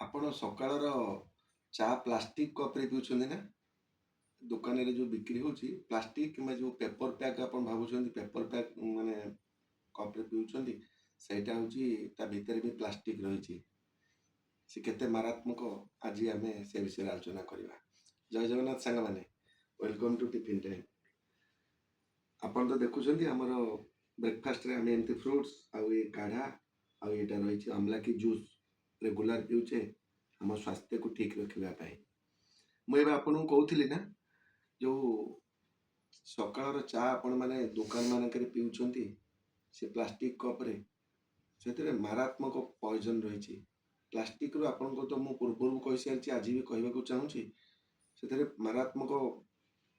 ଆପଣ ସକାଳର ଚା ପ୍ଲାଷ୍ଟିକ କପ୍ରେ ପିଉଛନ୍ତି ନା? ଦୋକାନରେ ଯେଉଁ ବିକ୍ରି ହେଉଛି ପ୍ଲାଷ୍ଟିକ କିମ୍ବା ଯେଉଁ ପେପର ପ୍ୟାକ୍ ଆପଣ ଭାବୁଛନ୍ତି ପେପର ପ୍ୟାକ୍ ମାନେ କପ୍ରେ ପିଉଛନ୍ତି, ସେଇଟା ହେଉଛି ତା ଭିତରେ ବି ପ୍ଲାଷ୍ଟିକ ରହିଛି। ସେ କେତେ ମାରାତ୍ମକ ଆଜି ଆମେ ସେ ବିଷୟରେ ଆଲୋଚନା କରିବା। ଜୟ ଜଗନ୍ନାଥ ସାଙ୍ଗମାନେ, ୱେଲକମ୍ ଟୁ ଟିଫିନ୍ ଟାଇମ୍। ଆପଣ ତ ଦେଖୁଛନ୍ତି ଆମର ବ୍ରେକଫାଷ୍ଟରେ ଆମେ ଏମିତି ଫ୍ରୁଟ୍ସ ଆଉ ଏ କାଢ଼ା ଆଉ ଏଇଟା ରହିଛି ଅମଲାକି ଜୁସ୍ ରେଗୁଲାର ପିଉଛେ ଆମ ସ୍ୱାସ୍ଥ୍ୟକୁ ଠିକ୍ ରଖିବା ପାଇଁ। ମୁଁ ଏବେ ଆପଣଙ୍କୁ କହୁଥିଲି ନା, ଯେଉଁ ସକାଳର ଚା ଆପଣମାନେ ଦୋକାନମାନଙ୍କରେ ପିଉଛନ୍ତି ସେ ପ୍ଲାଷ୍ଟିକ କପ୍ରେ, ସେଥିରେ ମାରାତ୍ମକ ପଏଜନ୍ ରହିଛି। ପ୍ଲାଷ୍ଟିକରୁ ଆପଣଙ୍କୁ ତ ମୁଁ ପୂର୍ବରୁ କହିସାରିଛି, ଆଜି ବି କହିବାକୁ ଚାହୁଁଛି, ସେଥିରେ ମାରାତ୍ମକ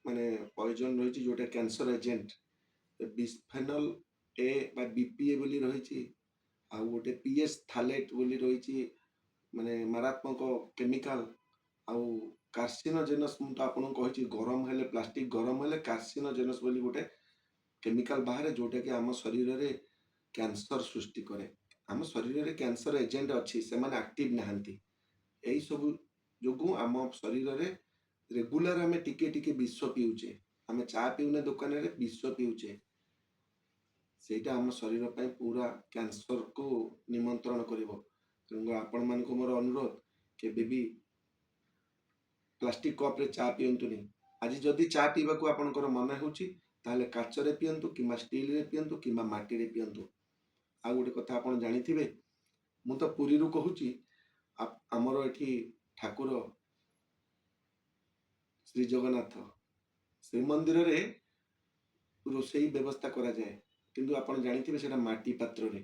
ମାନେ ପଏଜନ୍ ରହିଛି ଯେଉଁଟା କ୍ୟାନ୍ସର ଏଜେଣ୍ଟ ବିସ୍ଫେନଲ୍ ଏ ବା ବିପିଏ ବୋଲି ରହିଛି, ଆଉ ଗୋଟେ ପିଏସ୍ ଥାଲେଟ୍ ବୋଲି ରହିଛି, ମାନେ ମାରାତ୍ମକ କେମିକାଲ। ଆଉ କାର୍ସିନୋଜେନସ୍, ମୁଁ ତ ଆପଣଙ୍କୁ କହିଛି ଗରମ ହେଲେ ପ୍ଲାଷ୍ଟିକ ଗରମ ହେଲେ କାର୍ସିନୋଜେନସ୍ ବୋଲି ଗୋଟେ କେମିକାଲ ବାହାରେ ଯେଉଁଟାକି ଆମ ଶରୀରରେ କ୍ୟାନ୍ସର ସୃଷ୍ଟି କରେ। ଆମ ଶରୀରରେ କ୍ୟାନ୍ସର ଏଜେଣ୍ଟ ଅଛି, ସେମାନେ ଆକ୍ଟିଭ ନାହାନ୍ତି। ଏହିସବୁ ଯୋଗୁଁ ଆମ ଶରୀରରେ ରେଗୁଲାର ଆମେ ଟିକେ ଟିକେ ବିଷ ପିଉଛେ। ଆମେ ଚା ପିଉନେ ଦୋକାନରେ, ବିଷ ପିଉଛେ। ସେଇଟା ଆମ ଶରୀର ପାଇଁ ପୁରା କ୍ୟାନ୍ସରକୁ ନିମନ୍ତ୍ରଣ କରିବ। ତେଣୁ ଆପଣମାନଙ୍କୁ ମୋର ଅନୁରୋଧ, କେବେ ବି ପ୍ଲାଷ୍ଟିକ କପ୍ରେ ଚା ପିଅନ୍ତୁନି। ଆଜି ଯଦି ଚା ପିଇବାକୁ ଆପଣଙ୍କର ମନେ ହେଉଛି, ତାହେଲେ କାଚରେ ପିଅନ୍ତୁ କିମ୍ବା ଷ୍ଟିଲରେ ପିଅନ୍ତୁ କିମ୍ବା ମାଟିରେ ପିଅନ୍ତୁ। ଆଉ ଗୋଟେ କଥା ଆପଣ ଜାଣିଥିବେ, ମୁଁ ତ ପୁରୀରୁ କହୁଛି, ଆମର ଏଠି ଠାକୁର ଶ୍ରୀ ଜଗନ୍ନାଥ ଶ୍ରୀମନ୍ଦିରରେ ରୋଷେଇ ବ୍ୟବସ୍ଥା କରାଯାଏ, କିନ୍ତୁ ଆପଣ ଜାଣିଥିବେ ସେଇଟା ମାଟି ପାତ୍ରରେ।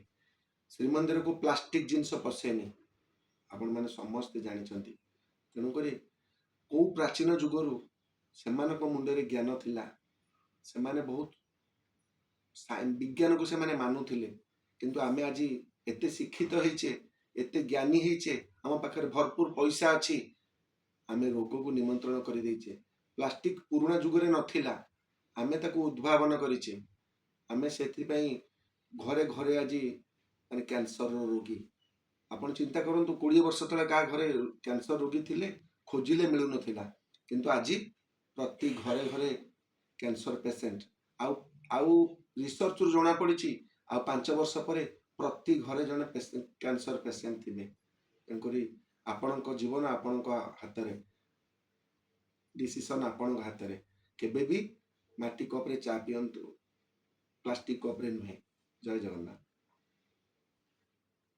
ଶ୍ରୀମନ୍ଦିରକୁ ପ୍ଲାଷ୍ଟିକ ଜିନିଷ ପଶେନି, ଆପଣମାନେ ସମସ୍ତେ ଜାଣିଛନ୍ତି। ତେଣୁକରି କେଉଁ ପ୍ରାଚୀନ ଯୁଗରୁ ସେମାନଙ୍କ ମୁଣ୍ଡରେ ଜ୍ଞାନ ଥିଲା, ସେମାନେ ବହୁତ ବିଜ୍ଞାନକୁ ସେମାନେ ମାନୁଥିଲେ। କିନ୍ତୁ ଆମେ ଆଜି ଏତେ ଶିକ୍ଷିତ ହେଇଛେ, ଏତେ ଜ୍ଞାନୀ ହେଇଛେ, ଆମ ପାଖରେ ଭରପୁର ପଇସା ଅଛି, ଆମେ ରୋଗକୁ ନିମନ୍ତ୍ରଣ କରିଦେଇଛେ। ପ୍ଲାଷ୍ଟିକ ପୁରୁଣା ଯୁଗରେ ନଥିଲା, ଆମେ ତାକୁ ଉଦ୍ଭାବନ କରିଛେ। ଆମେ ସେଥିପାଇଁ ଘରେ ଘରେ ଆଜି ମାନେ କ୍ୟାନ୍ସରର ରୋଗୀ। ଆପଣ ଚିନ୍ତା କରନ୍ତୁ, 20 ବର୍ଷ ତଳେ କାହା ଘରେ କ୍ୟାନ୍ସର ରୋଗୀ ଥିଲେ? ଖୋଜିଲେ ମିଳୁନଥିଲା। କିନ୍ତୁ ଆଜି ପ୍ରତି ଘରେ ଘରେ କ୍ୟାନ୍ସର ପେସେଣ୍ଟ। ଆଉ ଆଉ ରିସର୍ଚ୍ଚରୁ ଜଣାପଡ଼ିଛି, ଆଉ 5 ବର୍ଷ ପରେ ପ୍ରତି ଘରେ ଜଣେ କ୍ୟାନ୍ସର ପେସେଣ୍ଟ ଥିବେ। ତେଣୁକରି ଆପଣଙ୍କ ଜୀବନ ଆପଣଙ୍କ ହାତରେ, ଡିସିସନ୍ ଆପଣଙ୍କ ହାତରେ। କେବେ ବି ମାଟି କପ୍ରେ ଚା ପିଅନ୍ତୁ, ପ୍ଲାଷ୍ଟିକ କପ୍ରେ ନୁହେଁ। ଜୟ ଜଗନ୍ନାଥ।